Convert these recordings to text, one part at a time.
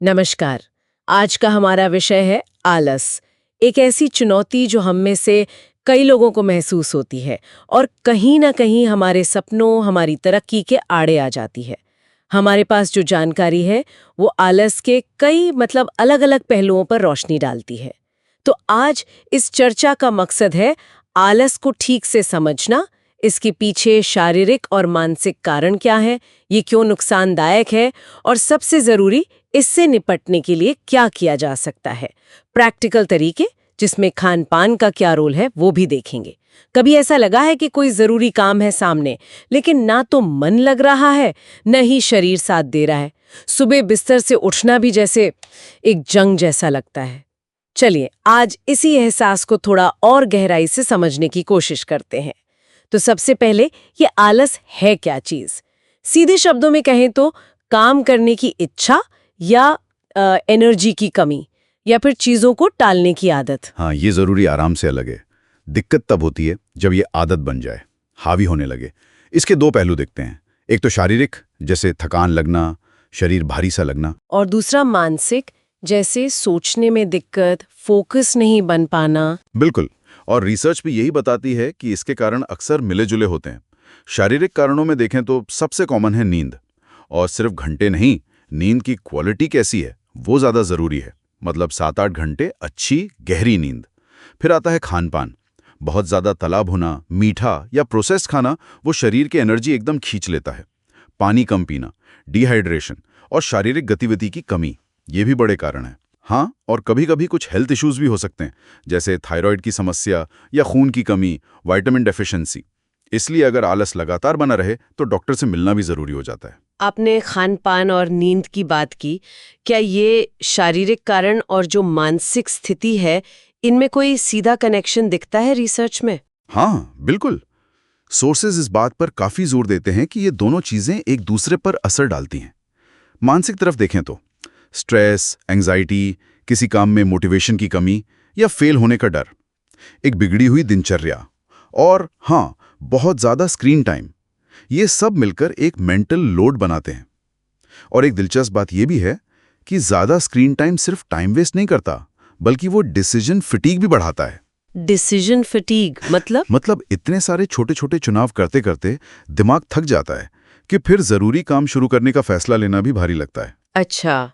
नमस्कार। आज का हमारा विषय है आलस। एक ऐसी चुनौती जो हम में से कई लोगों को महसूस होती है और कहीं ना कहीं हमारे सपनों, हमारी तरक्की के आड़े आ जाती है। हमारे पास जो जानकारी है वो आलस के कई अलग अलग पहलुओं पर रोशनी डालती है। तो आज इस चर्चा का मकसद है आलस को ठीक से समझना, इसके पीछे शारीरिक और मानसिक कारण क्या है, ये क्यों नुकसानदायक है और सबसे जरूरी इससे निपटने के लिए क्या किया जा सकता है। प्रैक्टिकल तरीके जिसमें खान पान का क्या रोल है वो भी देखेंगे। कभी ऐसा लगा है कि कोई जरूरी काम है सामने, लेकिन ना तो मन लग रहा है न ही शरीर साथ दे रहा है। सुबह बिस्तर से उठना भी जैसे एक जंग जैसा लगता है। चलिए आज इसी एहसास को थोड़ा और गहराई से समझने की कोशिश करते हैं। तो सबसे पहले ये आलस है क्या चीज? सीधे शब्दों में कहें तो काम करने की इच्छा या एनर्जी की कमी या फिर चीजों को टालने की आदत। हाँ, ये जरूरी आराम से अलग है। दिक्कत तब होती है जब ये आदत बन जाए, हावी होने लगे। इसके दो पहलू देखते हैं। एक तो शारीरिक, जैसे थकान लगना, शरीर भारी सा लगना, और दूसरा मानसिक, जैसे सोचने में दिक्कत, फोकस नहीं बन पाना। बिल्कुल। और रिसर्च भी यही बताती है कि इसके कारण अक्सर मिले जुले होते हैं। शारीरिक कारणों में देखें तो सबसे कॉमन है नींद। और सिर्फ घंटे नहीं, नींद की क्वालिटी कैसी है वो ज़्यादा ज़रूरी है। मतलब 7-8 घंटे अच्छी गहरी नींद। फिर आता है खान पान। बहुत ज़्यादा तला भुना, मीठा या प्रोसेस्ड खाना वो शरीर की एनर्जी एकदम खींच लेता है। पानी कम पीना, डिहाइड्रेशन और शारीरिक गतिविधि की कमी, ये भी बड़े कारण हैं। हाँ, और कभी-कभी कुछ हेल्थ इश्यूज भी हो सकते हैं, जैसे थायराइड की समस्या या खून की कमी, विटामिन डेफिशिएंसी। इसलिए अगर आलस लगातार बना रहे तो डॉक्टर से मिलना भी ज़रूरी हो जाता है। आपने खान पान और नींद की बात की। क्या ये शारीरिक कारण और जो मानसिक स्थिति है, इनमें कोई सीधा कनेक्शन दिखता है रिसर्च में? हाँ, बिल्कुल। सोर्सेज इस बात पर काफ़ी जोर देते हैं कि ये दोनों चीज़ें एक दूसरे पर असर डालती हैं। मानसिक तरफ देखें तो स्ट्रेस, एंजाइटी, किसी काम में मोटिवेशन की कमी या फेल होने का डर, एक बिगड़ी हुई दिनचर्या और हाँ, बहुत ज़्यादा स्क्रीन टाइम, ये सब मिलकर एक मेंटल लोड बनाते हैं। और एक दिलचस्प बात यह भी है कि ज़्यादा स्क्रीन टाइम सिर्फ टाइम वेस्ट नहीं करता, बल्कि वो डिसीजन फटीग भी बढ़ाता है। डिसीजन फटीग मतलब इतने सारे छोटे छोटे चुनाव करते करते दिमाग थक जाता है कि फिर ज़रूरी काम शुरू करने का फैसला लेना भी भारी लगता है। अच्छा,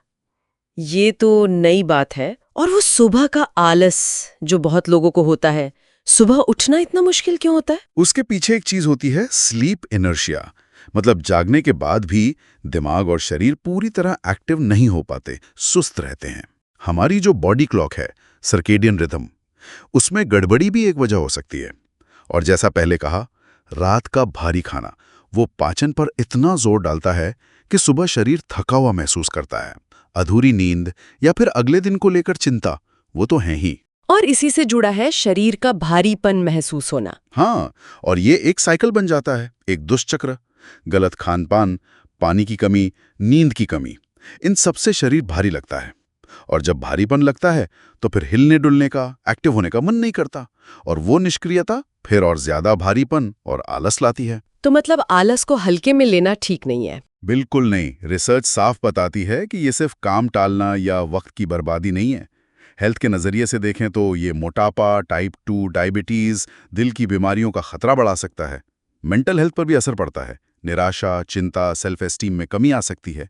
ये तो नई बात है। और वो सुबह का आलस जो बहुत लोगों को होता है, सुबह उठना इतना मुश्किल क्यों होता है? उसके पीछे एक चीज होती है, स्लीप इनर्शिया। मतलब जागने के बाद भी दिमाग और शरीर पूरी तरह एक्टिव नहीं हो पाते, सुस्त रहते हैं। हमारी जो बॉडी क्लॉक है, सर्केडियन रिदम, उसमें गड़बड़ी भी एक वजह हो सकती है। और जैसा पहले कहा, रात का भारी खाना वो पाचन पर इतना जोर डालता है कि सुबह शरीर थका हुआ महसूस करता है। अधूरी नींद या फिर अगले दिन को लेकर चिंता, वो तो है ही। और इसी से जुड़ा है शरीर का भारीपन महसूस होना। हाँ, और ये एक साइकिल बन जाता है, एक दुष्चक्र। गलत खान-पान, पानी की कमी, नींद की कमी, इन सबसे शरीर भारी लगता है। और जब भारीपन लगता है तो फिर हिलने डुलने का, एक्टिव होने का मन नहीं करता। और वो निष्क्रियता फिर और ज्यादा भारीपन और आलस लाती है। तो मतलब आलस को हल्के में लेना ठीक नहीं है? बिल्कुल नहीं। रिसर्च साफ बताती है कि ये सिर्फ काम टालना या वक्त की बर्बादी नहीं है। हेल्थ के नज़रिए से देखें तो ये मोटापा, टाइप 2 डायबिटीज़, दिल की बीमारियों का खतरा बढ़ा सकता है। मेंटल हेल्थ पर भी असर पड़ता है। निराशा, चिंता, सेल्फ एस्टीम में कमी आ सकती है।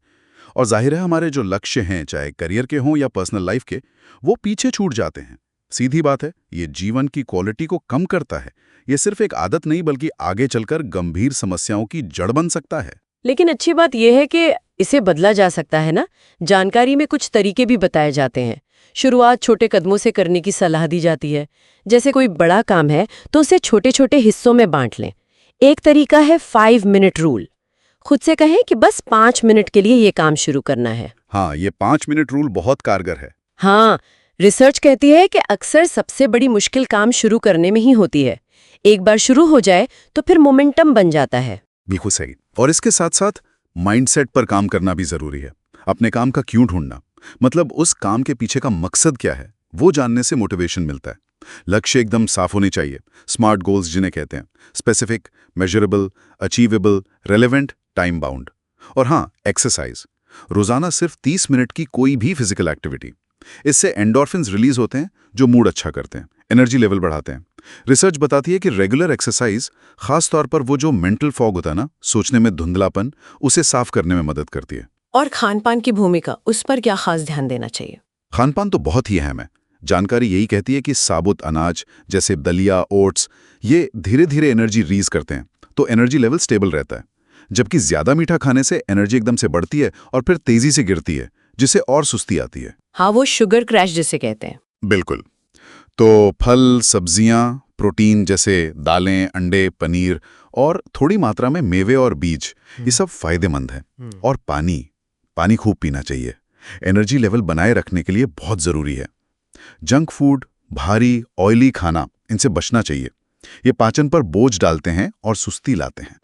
और जाहिर है हमारे जो लक्ष्य हैं, चाहे करियर के हों या पर्सनल लाइफ के, वो पीछे छूट जाते हैं। सीधी बात है, ये जीवन की क्वालिटी को कम करता है। ये सिर्फ एक आदत नहीं, बल्कि आगे चलकर गंभीर समस्याओं की जड़ बन सकता है। लेकिन अच्छी बात यह है कि इसे बदला जा सकता है ना। जानकारी में कुछ तरीके भी बताए जाते हैं। शुरुआत छोटे कदमों से करने की सलाह दी जाती है। जैसे कोई बड़ा काम है तो उसे छोटे छोटे हिस्सों में बांट लें। एक तरीका है 5 मिनट रूल। खुद से कहें कि बस 5 मिनट के लिए ये काम शुरू करना है। हाँ, ये 5 मिनट रूल बहुत कारगर है। हाँ, रिसर्च कहती है कि अक्सर सबसे बड़ी मुश्किल काम शुरू करने में ही होती है। एक बार शुरू हो जाए तो फिर मोमेंटम बन जाता है। बिल्कुल सही। और इसके साथ साथ माइंडसेट पर काम करना भी जरूरी है। अपने काम का क्यों ढूंढना, मतलब उस काम के पीछे का मकसद क्या है, वो जानने से मोटिवेशन मिलता है। लक्ष्य एकदम साफ होने चाहिए। स्मार्ट गोल्स जिन्हें कहते हैं, specific, measurable, achievable, relevant, time bound. और हाँ, एक्सरसाइज। रोजाना सिर्फ 30 मिनट की कोई भी फिजिकल एक्टिविटी। इससे एंडोर्फिन्स रिलीज होते हैं जो मूड अच्छा करते हैं, एनर्जी लेवल बढ़ाते हैं। रिसर्च बताती है कि रेगुलर एक्सरसाइज, खास तौर पर वो जो मेंटल फॉग होता है ना, सोचने में धुंधलापन, उसे साफ करने में मदद करती है। और खान-पान की भूमिका, उस पर क्या खास ध्यान देना चाहिए? खानपान तो बहुत ही अहम है। जानकारी यही कहती है कि साबुत अनाज जैसे दलिया, ओट्स, ये धीरे धीरे एनर्जी रिलीज करते हैं, तो एनर्जी लेवल स्टेबल रहता है। जबकि ज्यादा मीठा खाने से एनर्जी एकदम से बढ़ती है और फिर तेजी से गिरती है, जिससे और सुस्ती आती है। हाँ, वो शुगर क्रैश जिसे कहते हैं। बिल्कुल। तो फल, सब्जियां, प्रोटीन जैसे दालें, अंडे, पनीर और थोड़ी मात्रा में मेवे और बीज, ये सब फायदेमंद हैं। और पानी खूब पीना चाहिए। एनर्जी लेवल बनाए रखने के लिए बहुत जरूरी है। जंक फूड, भारी, ऑयली खाना, इनसे बचना चाहिए। ये पाचन पर बोझ डालते हैं और सुस्ती लाते हैं।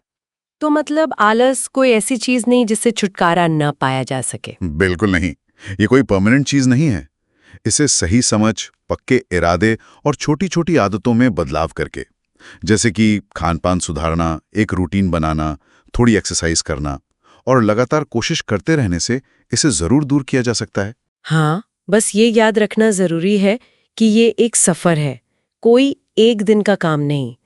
तो मतलब आलस कोई ऐसी चीज नहीं जिससे छुटकारा न पाया जा सके? बिल्कुल नहीं। ये कोई परमानेंट चीज नहीं है। इसे सही समझ, पक्के इरादे और छोटी छोटी आदतों में बदलाव करके, जैसे कि खानपान सुधारना, एक रूटीन बनाना, थोड़ी एक्सरसाइज करना और लगातार कोशिश करते रहने से इसे जरूर दूर किया जा सकता है। हाँ, बस ये याद रखना जरूरी है कि ये एक सफर है, कोई एक दिन का काम नहीं।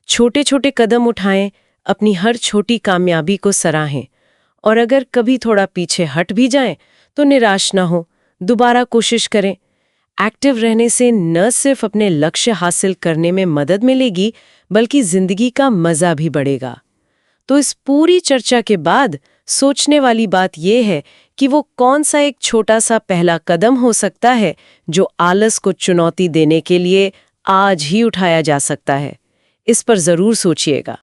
छोटे छोटे कदम उठाएं, अपनी हर छोटी कामयाबी को सराहें, और अगर कभी थोड़ा पीछे हट भी जाएं तो निराश ना हो, दोबारा कोशिश करें। एक्टिव रहने से न सिर्फ अपने लक्ष्य हासिल करने में मदद मिलेगी, बल्कि जिंदगी का मजा भी बढ़ेगा। तो इस पूरी चर्चा के बाद सोचने वाली बात यह है कि वो कौन सा एक छोटा सा पहला कदम हो सकता है जो आलस को चुनौती देने के लिए आज ही उठाया जा सकता है। इस पर जरूर सोचिएगा।